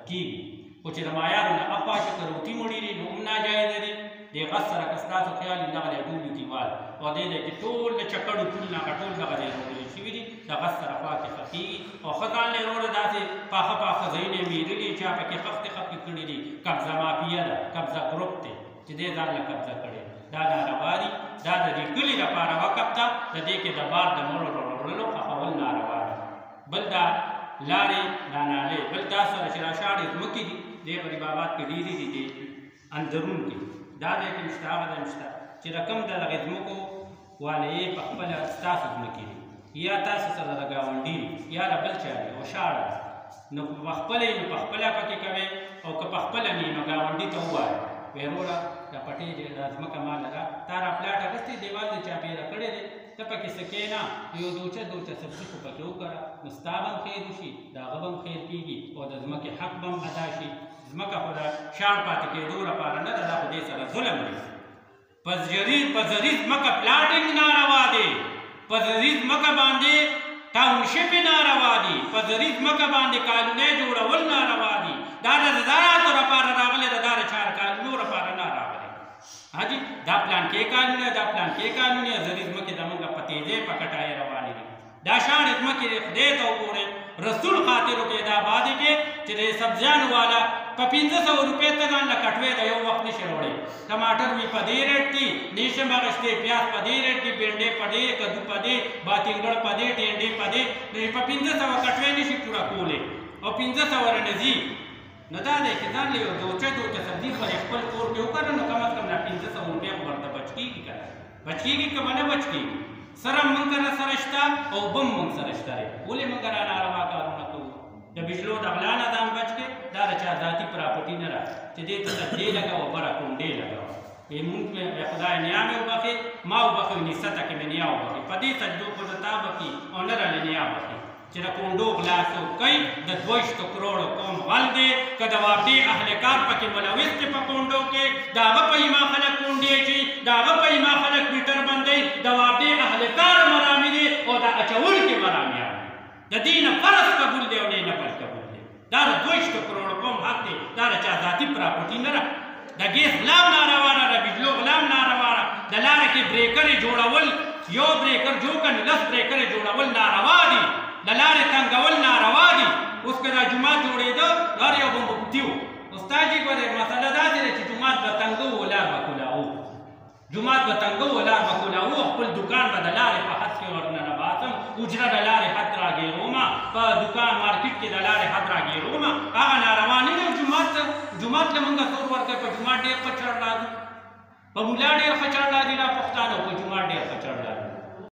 کېږي خو چې د معیارو نه اخوا چې که روټي مړي دي نو هم ناجایزه دي دې غس سره که ستاسو خیال وي دغه دی ټول دیوال او دې دی کې ټول د چکړو ټول ناکه ټول دغه دی روغلي شوي دي د غس سره خوا کې ښه کېږي او ښه ځان له وروره داسې پاخه پاخه ځایونه یې مېرلي چا پکې خښتې خښتې کړي دي قبضه مافیه ده قبضه ګروپ دی چې دې ځان له قبضه کړی دا ناروا دي دا د دې کلي لپاره وقف ده د دې کې د بار د مړو وړلو ښخول ناروا ده بل دا لارې دا نالې بل دا سره چې را شاړې ځمکې دي دې غریب آباد کې ډېرې دي دې اندرون کې دا دی کې نشته هغه ځای نشته چې رقم د دغې ځمکو والې په خپله ستاسو ځمکې دي یا تاسو سره د ګاونډي یا د بل چا دي او شاړه نو په خپله یې نو په خپله پکې کوې او که په خپله نه نو ګاونډي ته ووایه ویې وروره دا پټې دا ځمکه ماله ده تا را پلاټ اخیستی دیوال دې چاپېره کړی دی ته پکې څه کښېنه یو دوچه سبزي خو پکې وکړه نو ستا به هم خیر وشي د هغه به هم خیر کېږي او د ځمکې حق به هم ادا شي ځمکه خو د شاړ پاتې کېدو لپاره نه ده دا خو دې سره ظلم دی په زري ځمکه پلاټینګ ناروا دی په زري ځمکه باندې ټاونشپ ناروا دي په زري ځمکه باندې قانوني جوړول ناروا دي دا د زراعتو لپاره راغلی ده دا د چار قانونو لپاره نه راغلی حاجي دا پلان کې قانون دا پلان کې قانون زري ځمکې زموږ په تیزۍ په کټایې روانې دي دا شاړې ځمکې خدای ته وګورئ رسول خاطرو کې دا بادي کې چې د سبزیانو والا په 500 روپۍ ته ځان له کټوې د یو وخت نشي راوړی ټماټر مې په دې ریټ دي نیشم اخیستی پیاز په دې ریټ دي بینډۍ په دې کدو په دې باتینګړ په دې ټینډۍ په دې نو په 500 کټوې نشي پوره کولی او 500 ورنه ځي نو دا دی چې ځان له یو دوچه سبزي خو خپل کور کې وکړه نو کم از کم دا 500 روپۍ خو ورته بچ کېږي که بچ کېږي که به نه بچ کېږي سره موږ سره شته او بم موږ سره شته دی ولې موږ را ناروا کارونه کوو د بجلو د غلا نه ځان بچ کې دا د چا ذاتي پراپرټي نه ده چې دې ته سجدې لګوه بره کونډې لګوه مونږ خدای نیا مې وبخې ما وبخې نسته کې مې نیا وبخې په دې سجدو خو د تا بخې او نه رانه نیا بخې چې د کونډو غلا کوي د 200 کروڑو قوم غل دی که د واپډې اهلکار پکې ملوث دی په کونډو کې د هغه په ایما خلک کونډې اچوي د هغه په ایما خلک میټر بندوي د واپډې اهلکار مرامي دي او د اچوونکي مرامیان دي د دې نه فرض قبول دی او نه نفل قبول دی دا د 200 کروڑو قوم حق دی دا د چا ذاتي پراپرټي نه ده د ګیس غلام ناروا ده د بجلو غلام ناروا ده د لاره کې بریکرې جوړول یو بریکر جوړ کړه 10 بریکرې جوړول ناروا دي د لارې تنګول ناروا دي اوس که دا جومات جوړېده هر یو به مفتي و استاد جي ګورې مسله داسې ده چې جومات به تنګه و لار به کولاوو جومات به تنګه و لار به کولاوو خپل دکان به د لارې په حد کې ورننه باسم اجره د لارې حد راګېرومه په دکان مارکیټ کې د لارې حد راګېرومه هغه ناروا نه دی جومات له موږ سور ورکوي په جومات ډېر ښه چړ راځو په مولا ډېر ښه چړ